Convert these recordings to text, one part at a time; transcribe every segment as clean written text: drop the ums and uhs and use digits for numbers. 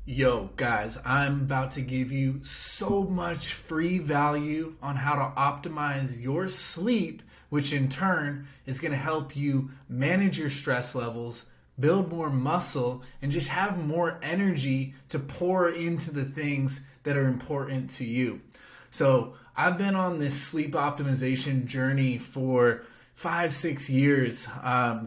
Yo, guys, I'm about to give you so much free value on how to optimize your sleep, which in turn is going to help you manage your stress levels, build more muscle, and just have more energy to pour into the things that are important to you. So, I've been on this sleep optimization journey for 5-6 years.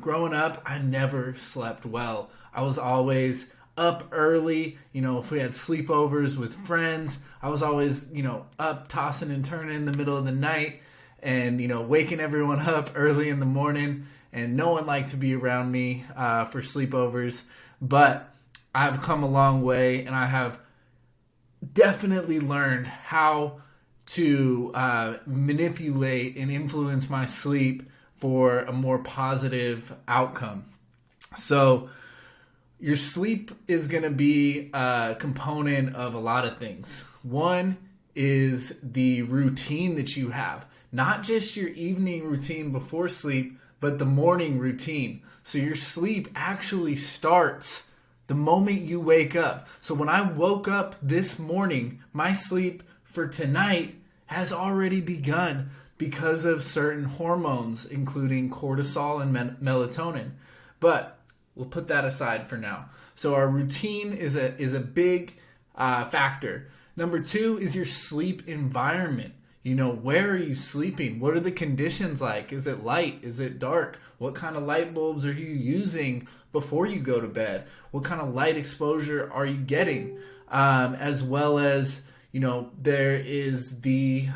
Growing up, I never slept well. I was always up early. If we had sleepovers with friends, I was always, up tossing and turning in the middle of the night and, waking everyone up early in the morning, and no one liked to be around me for sleepovers. But I've come a long way, and I have definitely learned how to manipulate and influence my sleep for a more positive outcome. So your sleep is going to be a component of a lot of things. One is the routine that you have, not just your evening routine before sleep, but the morning routine. So your sleep actually starts the moment you wake up. So when I woke up this morning, my sleep for tonight has already begun because of certain hormones, including cortisol and melatonin. But we'll put that aside for now. So our routine is a big factor. Number two is your sleep environment. Where are you sleeping? What are the conditions like? Is it light? Is it dark? What kind of light bulbs are you using before you go to bed? What kind of light exposure are you getting? As well as, there is the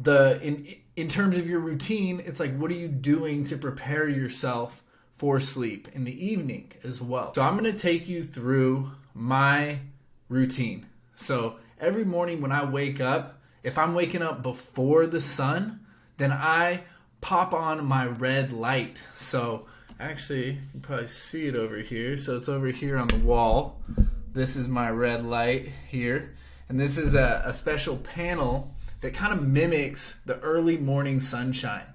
in terms of your routine, it's like, what are you doing to prepare yourself for sleep in the evening as well? So I'm going to take you through my routine. So every morning when I wake up, if I'm waking up before the sun, then I pop on my red light. So actually, you can probably see it over here. So it's over here on the wall. This is my red light here. And this is a special panel that kind of mimics the early morning sunshine.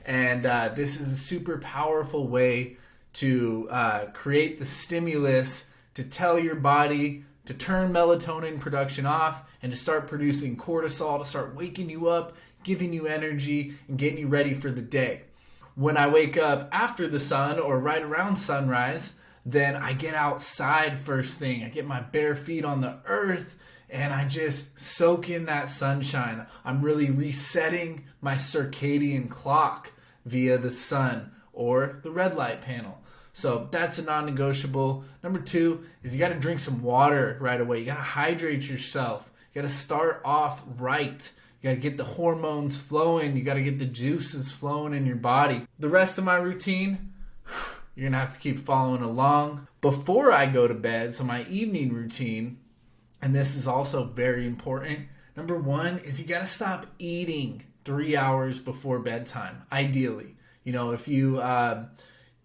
And this is a super powerful way to create the stimulus to tell your body to turn melatonin production off and to start producing cortisol, to start waking you up, giving you energy, and getting you ready for the day. When I wake up after the sun or right around sunrise, then I get outside first thing. I get my bare feet on the earth and I just soak in that sunshine. I'm really resetting my circadian clock via the sun or the red light panel. So that's a non-negotiable. Number two is you got to drink some water right away. You got to hydrate yourself. You got to start off right. You got to get the hormones flowing. You got to get the juices flowing in your body. The rest of my routine, you're going to have to keep following along. Before I go to bed, so my evening routine, and this is also very important. Number one is you got to stop eating 3 hours before bedtime, ideally.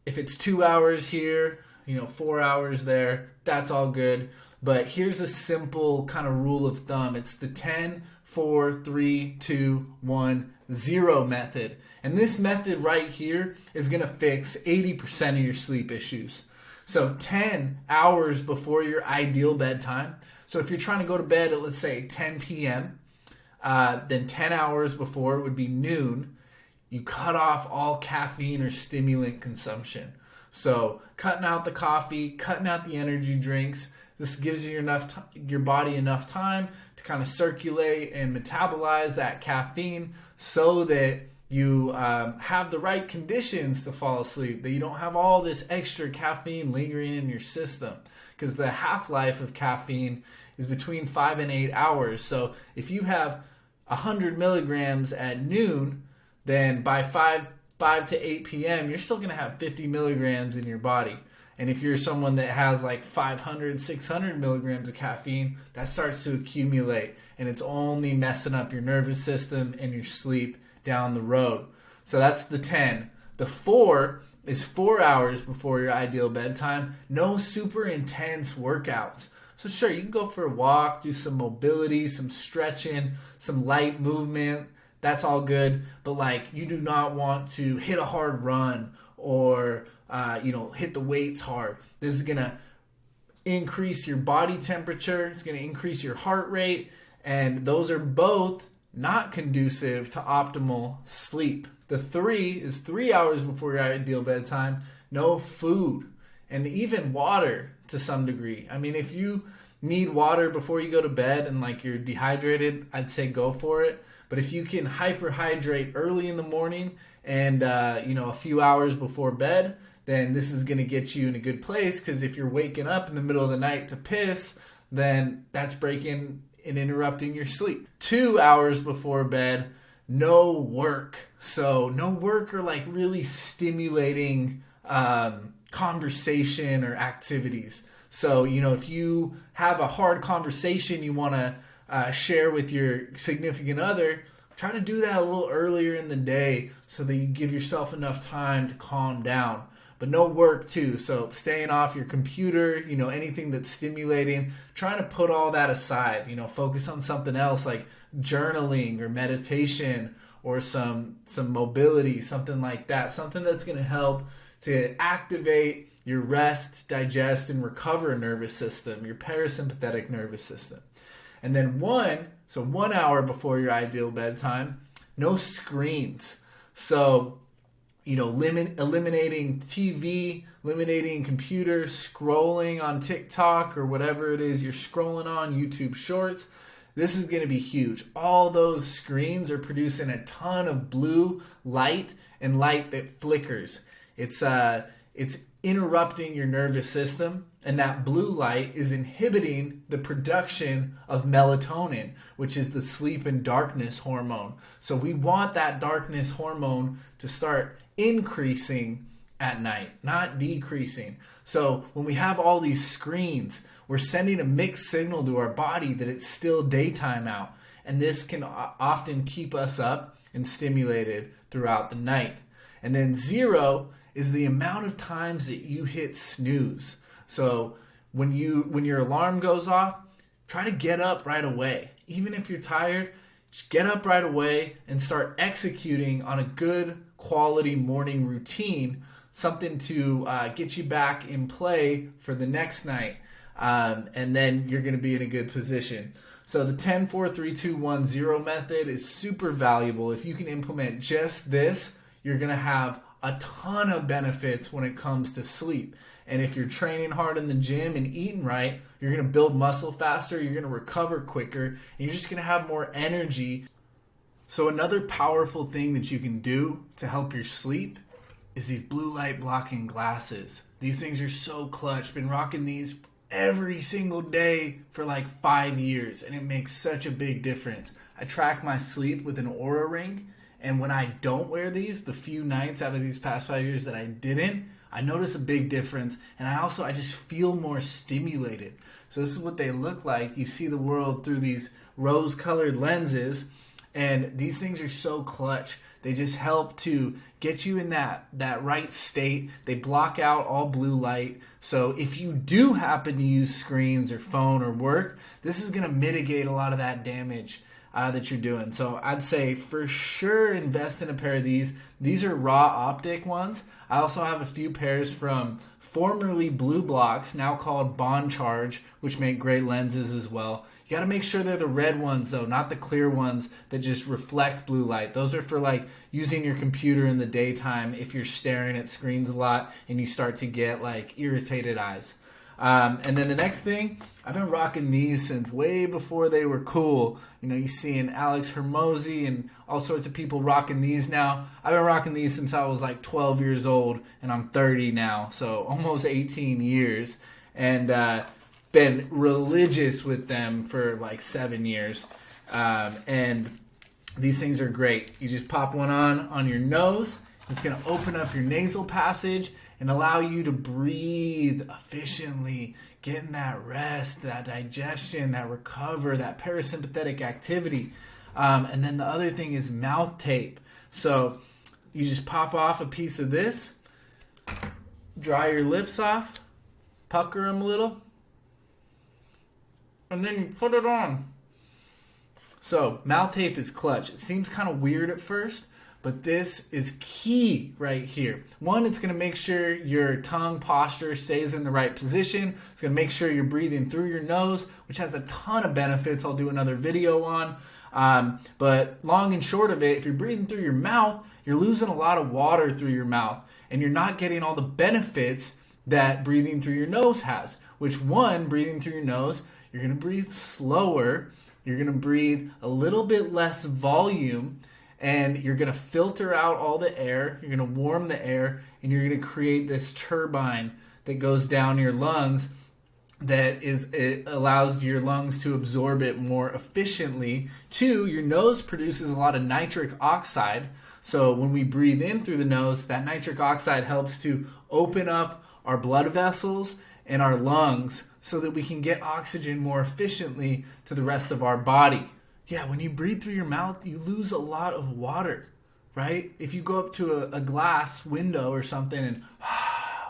If it's 2 hours here, 4 hours there, that's all good. But here's a simple kind of rule of thumb. It's the 10, 4, 3, 2, 1, 0 method. And this method right here is going to fix 80% of your sleep issues. So 10 hours before your ideal bedtime. So if you're trying to go to bed at, let's say, 10 p.m., then 10 hours before would be noon. You cut off all caffeine or stimulant consumption. So cutting out the coffee, cutting out the energy drinks. This gives you your body enough time to kind of circulate and metabolize that caffeine so that you have the right conditions to fall asleep, that you don't have all this extra caffeine lingering in your system. Because the half-life of caffeine is between 5 and 8 hours. So if you have 100 milligrams at noon, then by 5 to 8 p.m., you're still going to have 50 milligrams in your body. And if you're someone that has like 500, 600 milligrams of caffeine, that starts to accumulate. And it's only messing up your nervous system and your sleep down the road. So that's the 10. The 4 is 4 hours before your ideal bedtime. No super intense workouts. So sure, you can go for a walk, do some mobility, some stretching, some light movement. That's all good. But you do not want to hit a hard run or hit the weights hard. This is going to increase your body temperature. It's going to increase your heart rate. And those are both not conducive to optimal sleep. The 3 is 3 hours before your ideal bedtime. No food and even water to some degree. I mean, if you need water before you go to bed and like you're dehydrated, I'd say go for it. But if you can hyperhydrate early in the morning and a few hours before bed, then this is going to get you in a good place, because if you're waking up in the middle of the night to piss, then that's breaking and interrupting your sleep. 2 hours before bed, no work. So no work or like really stimulating conversation or activities. So, if you have a hard conversation you want to share with your significant other, try to do that a little earlier in the day so that you give yourself enough time to calm down. But no work too. So staying off your computer, anything that's stimulating, trying to put all that aside, focus on something else like journaling or meditation or some mobility, something like that. Something that's going to help to activate your rest, digest, and recover nervous system, your parasympathetic nervous system. And then 1 hour before your ideal bedtime, no screens. So, eliminating TV, eliminating computers, scrolling on TikTok or whatever it is you're scrolling on, YouTube Shorts. This is going to be huge. All those screens are producing a ton of blue light and light that flickers. It's interrupting your nervous system, and that blue light is inhibiting the production of melatonin, which is the sleep and darkness hormone. So we want that darkness hormone to start increasing at night, not decreasing. So when we have all these screens, we're sending a mixed signal to our body that it's still daytime out, and this can often keep us up and stimulated throughout the night. And then 0 is the amount of times that you hit snooze. So when your alarm goes off, try to get up right away. Even if you're tired, just get up right away and start executing on a good quality morning routine, something to get you back in play for the next night. And then you're going to be in a good position. So the 10, 4, 3, 2, 1, 0 method is super valuable. If you can implement just this, you're going to have a ton of benefits when it comes to sleep. And if you're training hard in the gym and eating right, you're going to build muscle faster, you're going to recover quicker, and you're just going to have more energy. So another powerful thing that you can do to help your sleep is these blue light blocking glasses. These things are so clutch. Been rocking these every single day for like 5 years, and it makes such a big difference. I track my sleep with an Oura ring, and when I don't wear these, the few nights out of these past 5 years that I didn't, I notice a big difference, and I just feel more stimulated. So this is what they look like. You see the world through these rose-colored lenses, and these things are so clutch. They just help to get you in that right state. They block out all blue light. So if you do happen to use screens or phone or work, this is going to mitigate a lot of that damage that you're doing. So I'd say for sure invest in a pair of these. These are raw optic ones. I also have a few pairs from formerly Blue Blocks, now called Bond Charge, which make great lenses as well. You got to make sure they're the red ones though, not the clear ones that just reflect blue light. Those are for like using your computer in the daytime if you're staring at screens a lot and you start to get like irritated eyes. And then the next thing, I've been rocking these since way before they were cool. You see in Alex Hermosi and all sorts of people rocking these now. I've been rocking these since I was like 12 years old, and I'm 30 now, so almost 18 years. And been religious with them for like 7 years. And these things are great. You just pop one on your nose. It's going to open up your nasal passage and allow you to breathe efficiently, getting that rest, that digestion, that recover, that parasympathetic activity. And then the other thing is mouth tape. So you just pop off a piece of this, dry your lips off, pucker them a little, and then you put it on. So mouth tape is clutch. It seems kind of weird at first, But this is key right here. One, it's going to make sure your tongue posture stays in the right position. It's going to make sure you're breathing through your nose, which has a ton of benefits I'll do another video on. But long and short of it, if you're breathing through your mouth, you're losing a lot of water through your mouth, and you're not getting all the benefits that breathing through your nose has. Which, one, breathing through your nose, you're going to breathe slower, you're going to breathe a little bit less volume, and you're going to filter out all the air, you're going to warm the air, and you're going to create this turbine that goes down your lungs it allows your lungs to absorb it more efficiently. Two, your nose produces a lot of nitric oxide. So when we breathe in through the nose, that nitric oxide helps to open up our blood vessels and our lungs so that we can get oxygen more efficiently to the rest of our body. Yeah, when you breathe through your mouth, you lose a lot of water, right? If you go up to a glass window or something and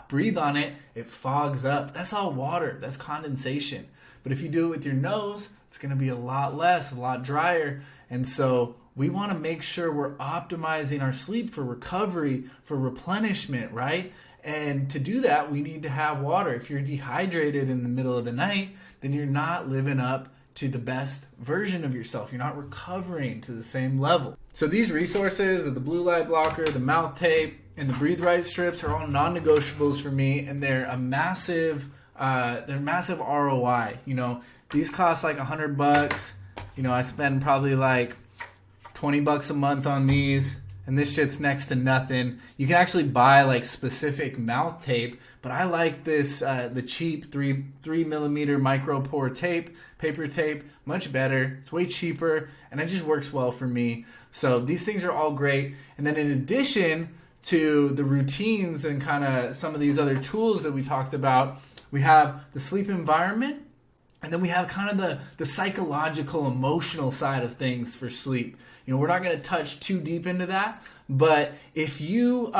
breathe on it, it fogs up. That's all water. That's condensation. But if you do it with your nose, it's going to be a lot less, a lot drier. And so we want to make sure we're optimizing our sleep for recovery, for replenishment, right? And to do that, we need to have water. If you're dehydrated in the middle of the night, then you're not living up to the best version of yourself. You're not recovering to the same level. So these resources, the blue light blocker, the mouth tape, and the breathe right strips are all non-negotiables for me, and they're a massive ROI. You know, these cost like $100. You know, I spend probably like $20 a month on these, and this shit's next to nothing. You can actually buy like specific mouth tape, but I like this the cheap 3mm micro pore tape, paper tape, much better. It's way cheaper, and it just works well for me. So these things are all great. And then in addition to the routines and kind of some of these other tools that we talked about, we have the sleep environment, and then we have kind of the psychological, emotional side of things for sleep. You know, we're not going to touch too deep into that, but if you,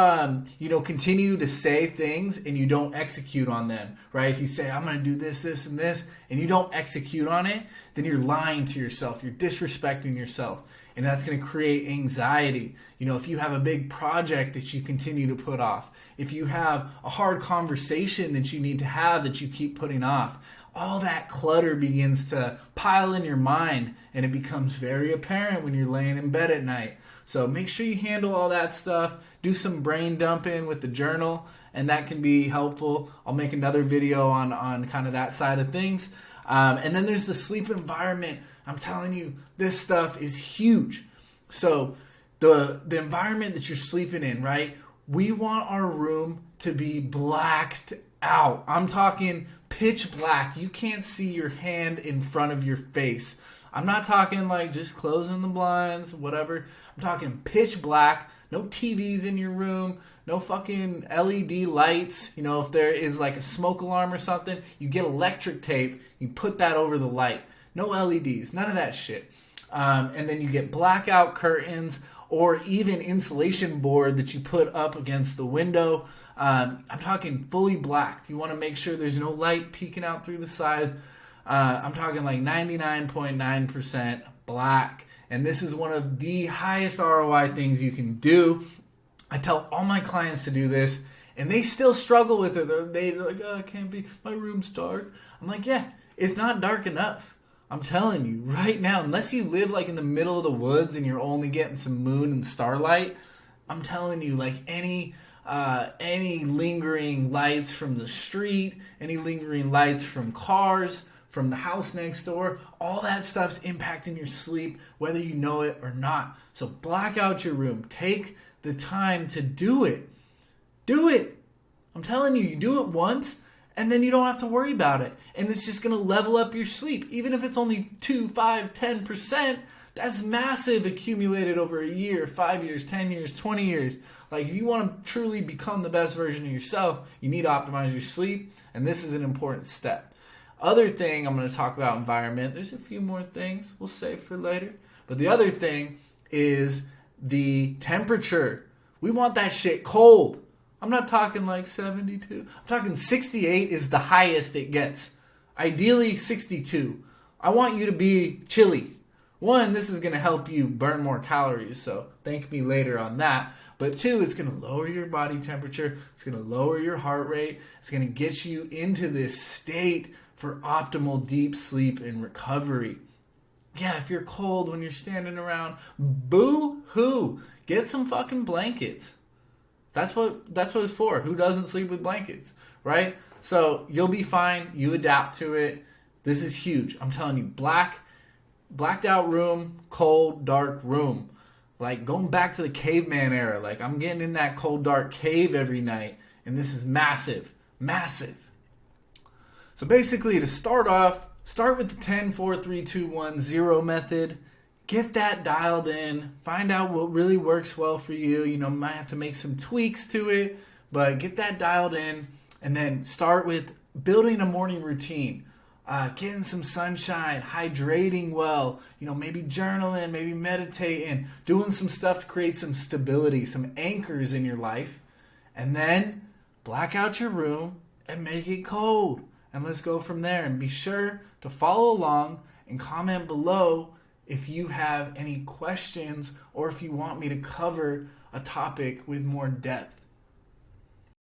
continue to say things and you don't execute on them, right? If you say, I'm going to do this, this, and this, and you don't execute on it, then you're lying to yourself. You're disrespecting yourself. And that's going to create anxiety. You know, if you have a big project that you continue to put off, if you have a hard conversation that you need to have that you keep putting off, all that clutter begins to pile in your mind, and it becomes very apparent when you're laying in bed at night. So make sure you handle all that stuff. Do some brain dumping with the journal, and that can be helpful. I'll make another video on kind of that side of things. And then there's the sleep environment. I'm telling you, this stuff is huge. So the environment that you're sleeping in, right? We want our room to be blacked out. I'm talking pitch black. You can't see your hand in front of your face. I'm not talking like just closing the blinds, whatever. I'm talking pitch black, no TVs in your room, no fucking LED lights. You know, if there is like a smoke alarm or something, you get electric tape, you put that over the light. No LEDs, none of that shit. And then you get blackout curtains or even insulation board that you put up against the window. I'm talking fully black. You want to make sure there's no light peeking out through the sides. I'm talking like 99.9% black. And this is one of the highest ROI things you can do. I tell all my clients to do this, and they still struggle with it. They're like, oh, it can't be, my room's dark. I'm like, yeah, it's not dark enough. I'm telling you right now, unless you live like in the middle of the woods and you're only getting some moon and starlight, I'm telling you, like any lingering lights from the street, any lingering lights from cars, from the house next door, all that stuff's impacting your sleep, whether you know it or not. So black out your room. Take the time to do it. Do it. I'm telling you, you do it once, and then you don't have to worry about it. And it's just going to level up your sleep. Even if it's only 2, 5, 10%, that's massive accumulated over a year, 5 years, 10 years, 20 years. Like, if you want to truly become the best version of yourself, you need to optimize your sleep, and this is an important step. Other thing I'm going to talk about environment. There's a few more things we'll save for later. But the other thing is the temperature. We want that shit cold. I'm not talking like 72. I'm talking 68 is the highest it gets. Ideally 62. I want you to be chilly. one, this is going to help you burn more calories, so thank me later on that. But two, it's going to lower your body temperature, it's going to lower your heart rate, it's going to get you into this state for optimal deep sleep and recovery. Yeah, if you're cold when you're standing around, boo-hoo, get some fucking blankets. That's what it's for. Who doesn't sleep with blankets, right? So you'll be fine. You adapt to it. This is huge. I'm telling you, blacked out room, cold, dark room. Like going back to the caveman era. Like I'm getting in that cold, dark cave every night. And this is massive, massive. So basically to start off, start with the 10, 4, 3, 2, 1, 0 method. Get that dialed in. Find out what really works well for you. You know, might have to make some tweaks to it, but get that dialed in. And then start with building a morning routine. Getting some sunshine, hydrating well, you know, maybe journaling, maybe meditating, doing some stuff to create some stability, some anchors in your life. And then black out your room and make it cold. And let's go from there. And be sure to follow along and comment below if you have any questions or if you want me to cover a topic with more depth.